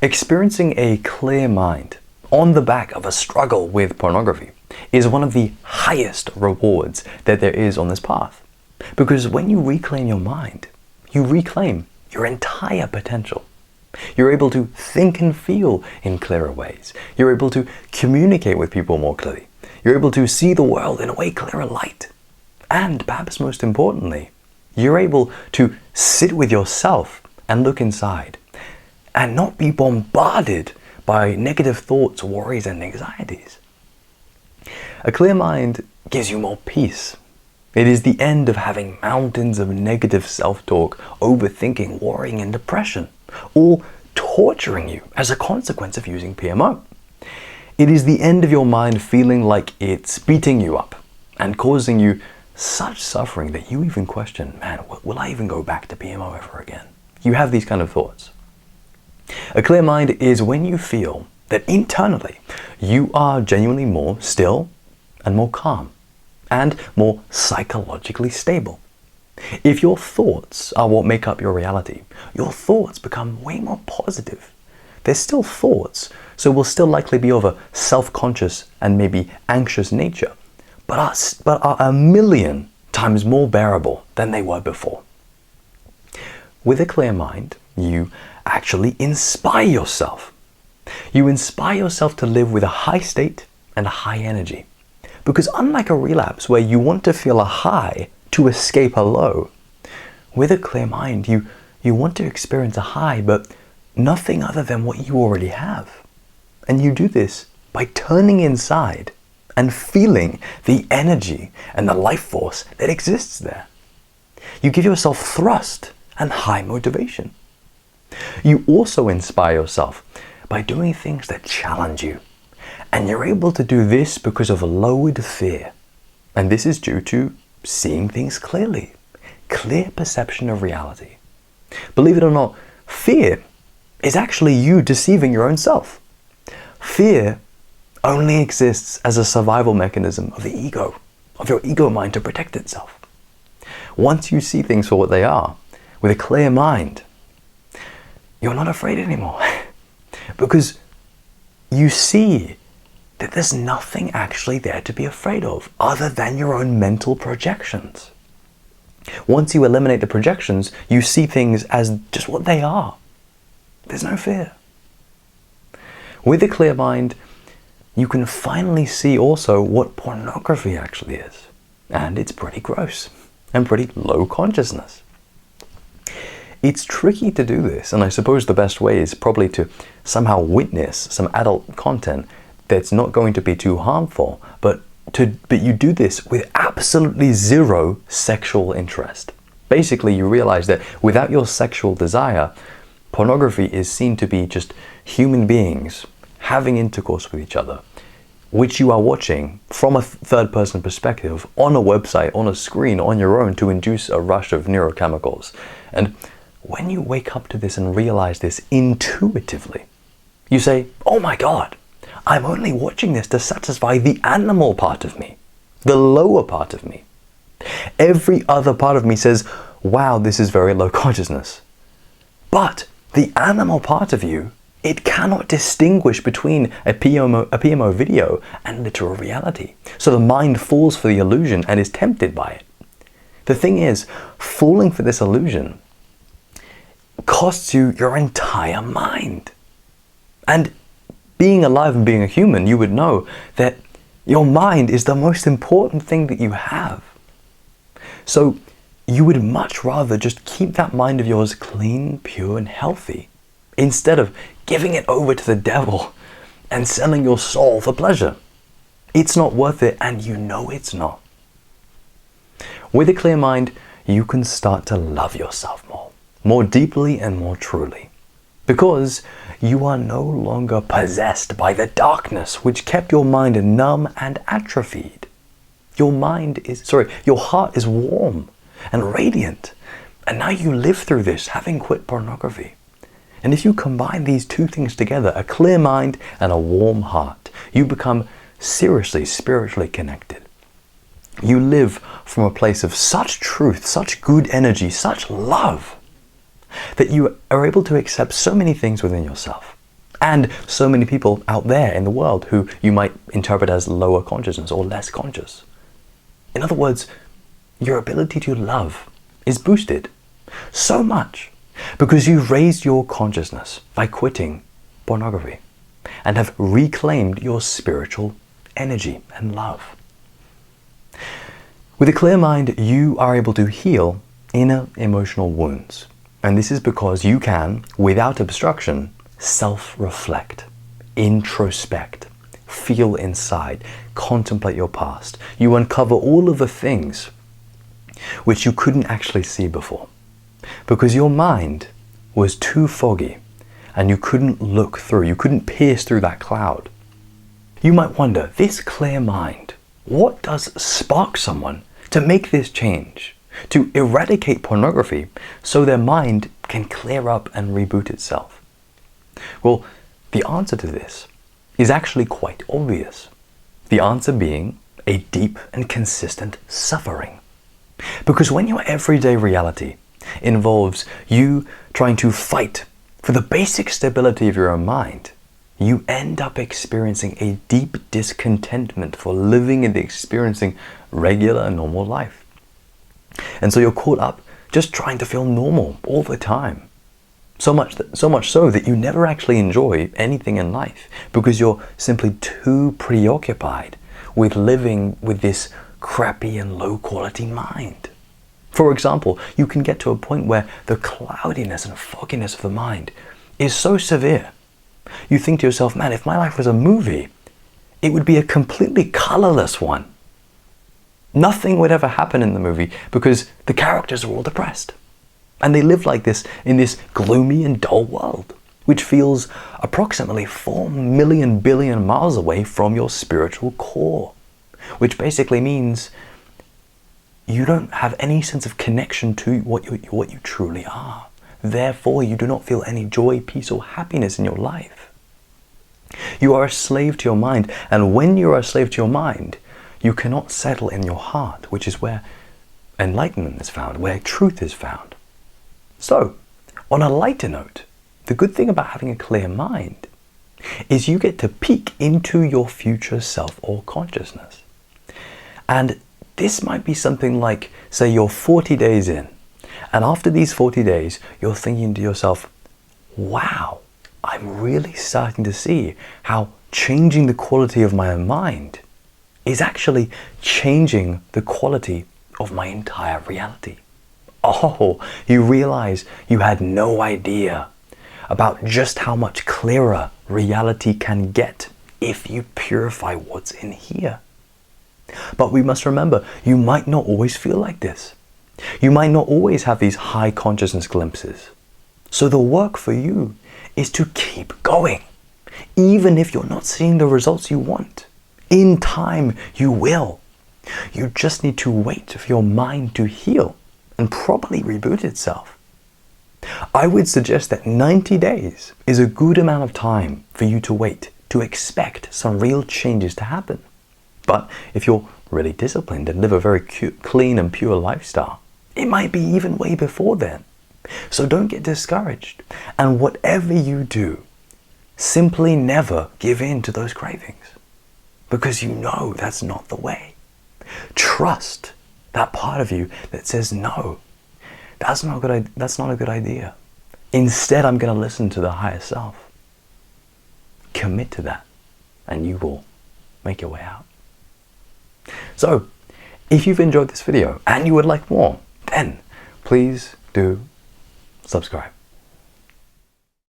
Experiencing a clear mind on the back of a struggle with pornography is one of the highest rewards that there is on this path. Because when you reclaim your mind, you reclaim your entire potential. You're able to think and feel in clearer ways. You're able to communicate with people more clearly. You're able to see the world in a way clearer light. And perhaps most importantly, you're able to sit with yourself and look inside and not be bombarded by negative thoughts, worries, and anxieties. A clear mind gives you more peace. It is the end of having mountains of negative self-talk, overthinking, worrying, and depression, all torturing you as a consequence of using PMO. It is the end of your mind feeling like it's beating you up and causing you such suffering that you even question, man, will I even go back to PMO ever again? You have these kind of thoughts. A clear mind is when you feel that internally you are genuinely more still and more calm and more psychologically stable. If your thoughts are what make up your reality, your thoughts become way more positive. They're still thoughts, so will still likely be of a self-conscious and maybe anxious nature, but are a million times more bearable than they were before. With a clear mind, you actually inspire yourself. You inspire yourself to live with a high state and a high energy. Because unlike a relapse where you want to feel a high to escape a low, with a clear mind, you want to experience a high, but nothing other than what you already have. And you do this by turning inside and feeling the energy and the life force that exists there. You give yourself thrust and high motivation. You also inspire yourself by doing things that challenge you. And you're able to do this because of lowered fear. And this is due to seeing things clearly. Clear perception of reality. Believe it or not, fear is actually you deceiving your own self. Fear only exists as a survival mechanism of the ego, of your ego mind to protect itself. Once you see things for what they are, with a clear mind, you're not afraid anymore. Because you see that there's nothing actually there to be afraid of other than your own mental projections. Once you eliminate the projections, you see things as just what they are. There's no fear. With a clear mind, you can finally see also what pornography actually is. And it's pretty gross and pretty low consciousness. It's tricky to do this, and I suppose the best way is probably to somehow witness some adult content that's not going to be too harmful, but you do this with absolutely zero sexual interest. Basically, you realize that without your sexual desire, pornography is seen to be just human beings having intercourse with each other, which you are watching from a third-person perspective on a website, on a screen, on your own to induce a rush of neurochemicals. And when you wake up to this and realize this intuitively, you say, oh my God, I'm only watching this to satisfy the animal part of me, the lower part of me. Every other part of me says, wow, this is very low consciousness. But the animal part of you, it cannot distinguish between a PMO video and literal reality. So the mind falls for the illusion and is tempted by it. The thing is, falling for this illusion costs you your entire mind. And being alive and being a human, you would know that your mind is the most important thing that you have. So you would much rather just keep that mind of yours clean, pure, and healthy, instead of giving it over to the devil and selling your soul for pleasure. It's not worth it, and you know it's not. With a clear mind, you can start to love yourself more deeply and more truly, because you are no longer possessed by the darkness which kept your mind numb and atrophied. Your heart is warm and radiant, and now you live through this having quit pornography. And if you combine these two things together, a clear mind and a warm heart, you become seriously spiritually connected. You live from a place of such truth, such good energy, such love, that you are able to accept so many things within yourself. And so many people out there in the world who you might interpret as lower consciousness or less conscious. In other words, your ability to love is boosted so much because you've raised your consciousness by quitting pornography and have reclaimed your spiritual energy and love. With a clear mind, you are able to heal inner emotional wounds. And this is because you can, without obstruction, self-reflect, introspect, feel inside, contemplate your past. You uncover all of the things which you couldn't actually see before because your mind was too foggy and you couldn't look through, you couldn't pierce through that cloud. You might wonder, this clear mind, what does spark someone to make this change, to eradicate pornography so their mind can clear up and reboot itself? Well, the answer to this is actually quite obvious. The answer being a deep and consistent suffering. Because when your everyday reality involves you trying to fight for the basic stability of your own mind, you end up experiencing a deep discontentment for living and experiencing regular and normal life. And so you're caught up just trying to feel normal all the time. So much so that you never actually enjoy anything in life because you're simply too preoccupied with living with this crappy and low quality mind. For example, you can get to a point where the cloudiness and fogginess of the mind is so severe. You think to yourself, man, if my life was a movie, it would be a completely colorless one. Nothing would ever happen in the movie because the characters are all depressed. And they live like this in this gloomy and dull world, which feels approximately 4 million billion miles away from your spiritual core, which basically means you don't have any sense of connection to what you truly are. Therefore, you do not feel any joy, peace, or happiness in your life. You are a slave to your mind, and when you are a slave to your mind, you cannot settle in your heart, which is where enlightenment is found, where truth is found. So, on a lighter note, the good thing about having a clear mind is you get to peek into your future self or consciousness. And this might be something like, say you're 40 days in, and after these 40 days, you're thinking to yourself, wow, I'm really starting to see how changing the quality of my mind is actually changing the quality of my entire reality. Oh, you realize you had no idea about just how much clearer reality can get if you purify what's in here. But we must remember, you might not always feel like this. You might not always have these high consciousness glimpses. So the work for you is to keep going, even if you're not seeing the results you want. In time, you will. You just need to wait for your mind to heal and properly reboot itself. I would suggest that 90 days is a good amount of time for you to wait, to expect some real changes to happen. But if you're really disciplined and live a very clean and pure lifestyle, it might be even way before then. So don't get discouraged. And whatever you do, simply never give in to those cravings, because you know that's not the way. Trust that part of you that says, no, that's not a good idea. Instead, I'm going to listen to the higher self. Commit to that, and you will make your way out. So, if you've enjoyed this video and you would like more, then please do subscribe.